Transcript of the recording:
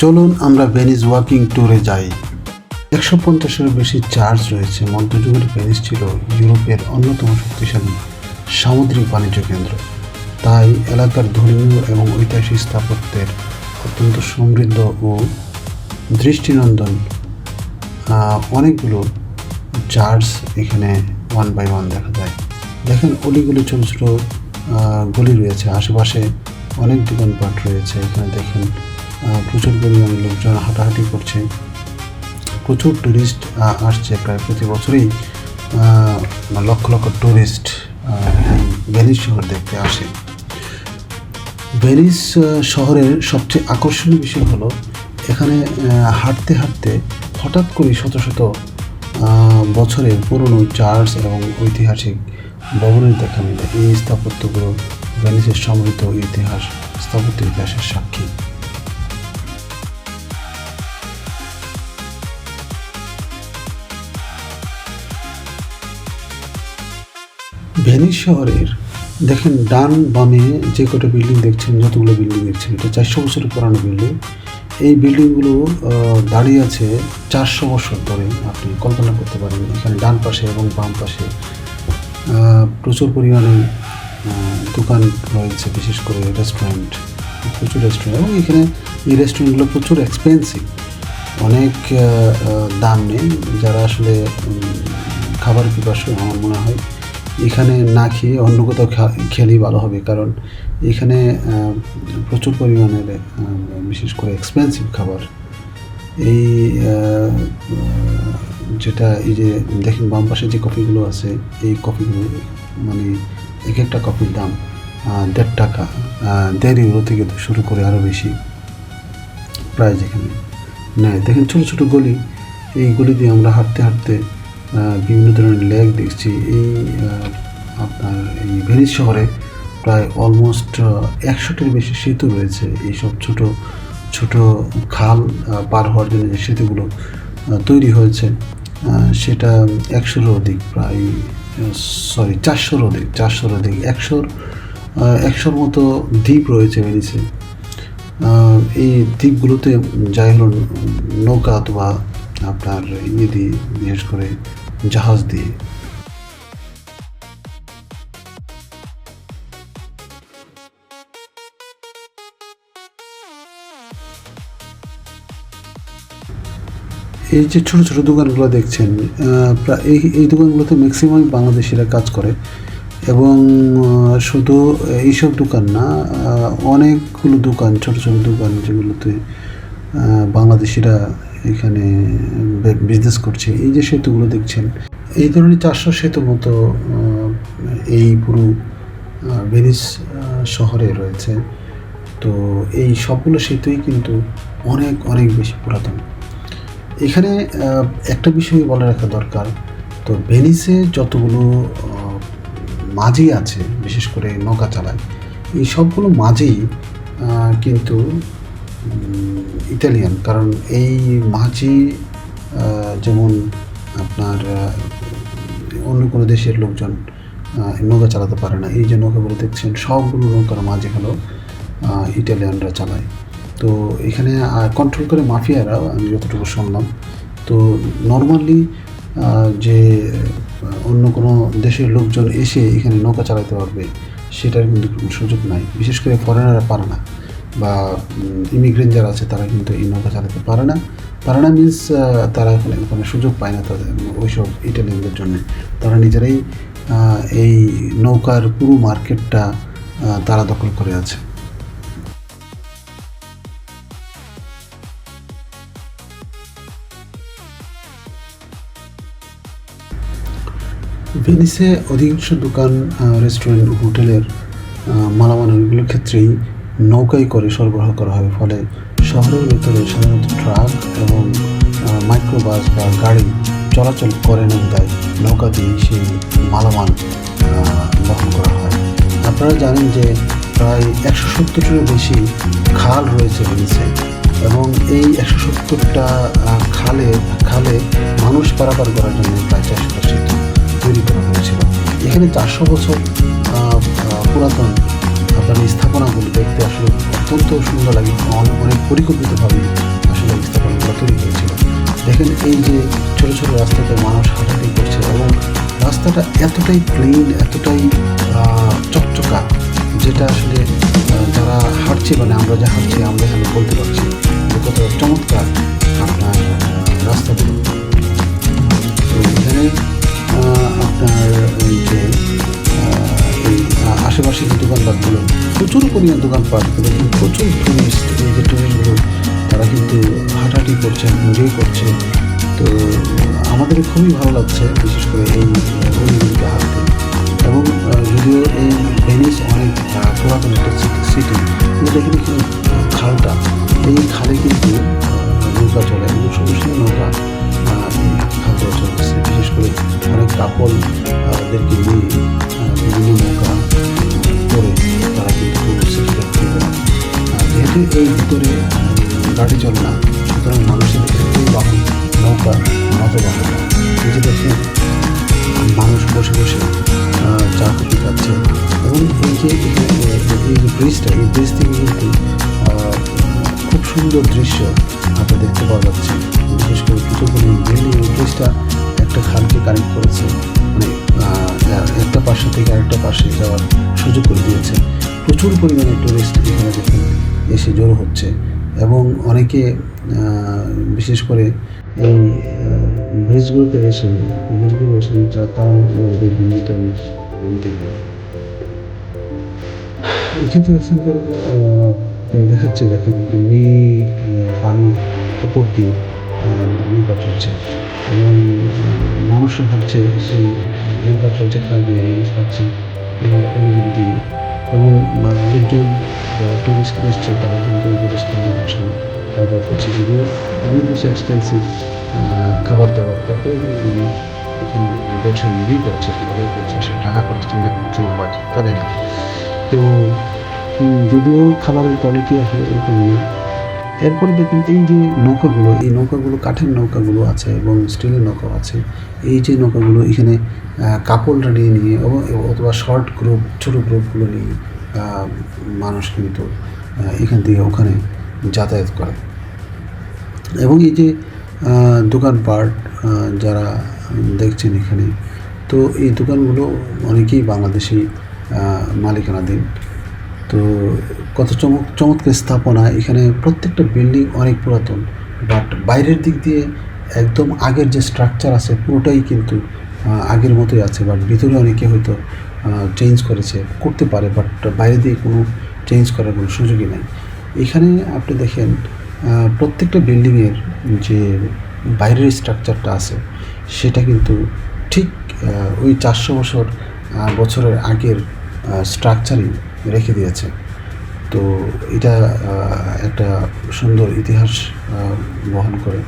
চলুন আমরা Venice walking ট্যুরে যাই। 150-এর বেশি চার্চ রয়েছে। মধ্যযুগের ভেনিস ছিল ইউরোপের অন্যতম শক্তিশালী সামুদ্রিক বাণিজ্য কেন্দ্র, তাই এলাকার ধর্মীয় এবং ঐতিহাসিক স্থাপত্যের অত্যন্ত সমৃদ্ধ ও দৃষ্টিনন্দন অনেকগুলো চার্চ এখানে ওয়ান বাই ওয়ান দেখা যায়। দেখেন অলিগুলি ছোটো ছোটো গলি রয়েছে, আশেপাশে অনেক দোকানপাট রয়েছে। এখানে দেখেন প্রচুর পরিমাণে লোকজন হাঁটাহাঁটি করছে, প্রচুর ট্যুরিস্ট আসছে। প্রায় প্রতি বছরই লক্ষ লক্ষ ট্যুরিস্ট ভেনিস শহর দেখতে আসে। ভেনিস শহরের সবচেয়ে আকর্ষণীয় বিষয় হলো এখানে হাঁটতে হাঁটতে হঠাৎ করে শত শত বছরের পুরনো চার্চ এবং ঐতিহাসিক ভবনের দেখা মেলে। এই স্থাপত্যগুলো ভেনিসের সমৃদ্ধ ইতিহাস, স্থাপত্য ইতিহাসের সাক্ষী। ভেনিস শহরের দেখেন ডান বামে যে কটা বিল্ডিং দেখছেন, যতগুলো বিল্ডিং দেখছেন, এটা 400 বছরের পুরানো বিল্ডিং। এই বিল্ডিংগুলো দাঁড়িয়ে আছে 400 বছর ধরে। আপনি কল্পনা করতে পারেন এখানে ডান পাশে এবং বাম পাশে প্রচুর পরিমাণে দোকান রয়েছে, বিশেষ করে রেস্টুরেন্ট, প্রচুর রেস্টুরেন্ট। এবং এখানে এই রেস্টুরেন্টগুলো প্রচুর এক্সপেন্সিভ, অনেক দাম নেই। যারা আসলে খাবার পিপাসু, আমার মনে হয় এখানে না খেয়ে অন্য কোথাও খেলেই ভালো হবে, কারণ এখানে প্রচুর পরিমাণের বিশেষ করে এক্সপেন্সিভ খাবার। এই যেটা এই যে দেখেন বাম পাশে যে কফিগুলো আছে, এই কফিগুলো মানে এক একটা কফির দাম 1.5 টাকা, 1.5 ইউরো থেকে শুরু করে আরও বেশি প্রায় যেখানে নেয়। দেখেন ছোটো ছোটো গলি, এই গলি দিয়ে আমরা হাঁটতে হাঁটতে বিভিন্ন ধরনের লেক দেখছি। এই আপনার এই ভেনিস শহরে প্রায় অলমোস্ট 100টির বেশি সেতু রয়েছে। এইসব ছোট ছোট খাল পার হওয়ার জন্য যে সেতুগুলো তৈরি হয়েছে সেটা 100-র অধিক, প্রায় 400-র অধিক, 100-র মতো দ্বীপ রয়েছে ভেনিসে। এই দ্বীপগুলোতে যাই হলো নৌকা অথবা আপনার ইয়ে দিয়ে, বিশেষ করে জাহাজ দিয়ে। এই যে ছোটো ছোটো দোকানগুলো দেখছেন, এই দোকানগুলোতে ম্যাক্সিমাম বাংলাদেশিরা কাজ করে। এবং শুধু এইসব দোকান না, অনেকগুলো দোকান, ছোটো ছোটো দোকান যেগুলোতে বাংলাদেশিরা এখানে বিজনেস করছে। এই যে সেতুগুলো দেখছেন, এই ধরনের 400 সেতুর মতো এই পুরো ভেনিস শহরে রয়েছে। তো এই সবগুলো সেতুই কিন্তু অনেক অনেক বেশি পুরাতন। এখানে একটা বিষয় বলে রাখা দরকার, তো ভেনিসে যতগুলো মাঝি আছে, বিশেষ করে নৌকা চালায়, এই সবগুলো মাঝি কিন্তু ইতালিয়ান। কারণ এই মাঝি যেমন আপনার অন্য কোনো দেশের লোকজন নৌকা চালাতে পারে না। এই যে নৌকাগুলো দেখছেন, সবগুলো নৌকার মাঝি হলো ইটালিয়ানরা চালায়। তো এখানে কন্ট্রোল করে মাফিয়ারা, আমি যতটুকু শুনলাম। তো নর্মালি যে অন্য কোনো দেশের লোকজন এসে এখানে নৌকা চালাতে পারবে সেটার কিন্তু কোনো সুযোগ নাই। বিশেষ করে ফরেনাররা পারে না, বা ইমিগ্রেন্ট যারা আছে তারা কিন্তু এই নৌকা চালাতে পারে না। মিনস তারা ওখানে সুযোগ পায় না তাদের ওইসব ইটালিয়ানদের জন্য। তারা নিজেরাই এই নৌকার পুরো মার্কেটটা তারা দখল করে আছে। ভেনিসে অধিকাংশ দোকান, রেস্টুরেন্ট, হোটেলের মালামালগুলোর ক্ষেত্রেই নৌকাই করে সরবরাহ করা হয়। ফলে শহরের ভেতরে সাধারণত ট্রাক এবং মাইক্রোবাস বা গাড়ি চলাচল করে না, তাই নৌকা দিয়ে সেই মালামাল বহন করা হয়। আপনারা জানেন যে প্রায় 170-টিরও বেশি খাল রয়েছে ভেনিসে, এবং এই 170টা খালে মানুষ পারাপার করার জন্য প্রায় 400টা সেতু তৈরি করা হয়েছিল। এখানে 400 বছর পুরাতন আপনার স্থাপনাগুলো দেখতে আসলে অত্যন্ত সুন্দর লাগে, অনেক পরিকল্পিতভাবে তৈরি হয়েছিল। দেখেন এই যে ছোট ছোট রাস্তাতে মানুষ হাঁটাহাঁটি করছে এবং রাস্তাটা এতটাই ক্লিন, এতটাই চকচকা, যেটা আসলে যারা হাঁটছে, মানে আমরা যে হাঁটছি আমরা এখানে বলতে পারছি যে কতটা চমৎকার আপনার রাস্তাগুলো। তো এখানে আপনার এই যে এই আশেপাশে যে দোকানপাটগুলো, প্রচুর পরিমাণ দোকানপাট, কিন্তু প্রচুর টুরিস্ট, এই যে টুরিস্টগুলো তারা কিন্তু হাঁটাহাঁটি করছে, এনজয় করছে। তো আমাদের খুবই ভালো লাগছে বিশেষ করে এই অলিগলিতে হাঁটতে। এবং যদিও এই ভেনিস অনেক পুরাতন একটা সিটি, কিন্তু এখানে কিন্তু খালটা, এই খালে কিন্তু নৌকা চলে এবং শুধু শুধু নৌকা খাল ধরে চলতেছে। বিশেষ করে অনেক কাপলদেরকে নিয়ে বিভিন্ন নৌকা করে তারা কিন্তু যেহেতু এই ভিতরে গাড়ি চলে না, সুতরাং মানুষের একটাই বাহন নৌকা, নতবাহন। এই যে দেখেন মানুষ বসে বসে চা কফি খাচ্ছে। এবং এই যে এই যে ব্রিজটা, এই ব্রিজ থেকে কিন্তু খুব সুন্দর দৃশ্য আপনার দেখতে পাওয়া যাচ্ছে। বিশেষ করে কিছু বিল্ডিং, এই ব্রিজটা একটা খালকে কানেক্ট করেছে, মানে একটা পাশে থেকে আরেকটা পাশে যাওয়ার সুযোগ করে দিয়েছে। প্রচুর পরিমাণে টুরিস্ট এখানে দেখেন এসে জড়ো হচ্ছে এবং অনেকে বিশেষ করে এই ব্রিজগুলোতে এসে তারা এখানে দেখাচ্ছে, দেখেন পানি উপর দিয়ে নৌকা চলছে এবং মানুষরা ভাবছে সেই নৌকা চলছে খাবে খাচ্ছে দিয়ে। এবং একজন টুরিস্ট এসছে, তারা কিন্তু ব্যবহার করছে, যদিও অনেক বেশি এক্সপেন্সিভ খাবার দাবার। তারপরে বলছে নিজেই করছে, সে টাকা খরচ তাদের। তো যদিও খাবারের কোয়ালিটি আসলে এরকম নেই। এরপরে দেখুন এই যে নৌকাগুলো, এই নৌকাগুলো কাঠের নৌকাগুলো আছে এবং স্টিলের নৌকা আছে। এই যে নৌকাগুলো এখানে কাপড়রা নিয়ে অথবা শর্ট গ্রুপ, ছোটো গ্রুপগুলো নিয়ে মানুষ কিন্তু এখান থেকে ওখানে যাতায়াত করে। এবং এই যে দোকানপাট যারা দেখছেন এখানে, তো এই দোকানগুলো অনেকেই বাংলাদেশি মালিকানাধীন। তো কত চমৎকার স্থাপনা এখানে, প্রত্যেকটা বিল্ডিং অনেক পুরাতন, বাট বাইরের দিক দিয়ে একদম আগের যে স্ট্রাকচার আছে পুরোটাই কিন্তু আগের মতোই আছে, বাট ভিতরে অনেকে হয়তো চেঞ্জ করতে পারে, বাট বাইরে দিয়ে কোনো চেঞ্জ করার কোনো সুযোগই নাই। এখানে আপনি দেখেন প্রত্যেকটা বিল্ডিংয়ের যে বাইরের স্ট্রাকচারটা আছে সেটা কিন্তু ঠিক ওই 400 বছরের আগের স্ট্রাকচারই রেখে দিয়েছে। তো এটা একটা সুন্দর ইতিহাস বহন করে।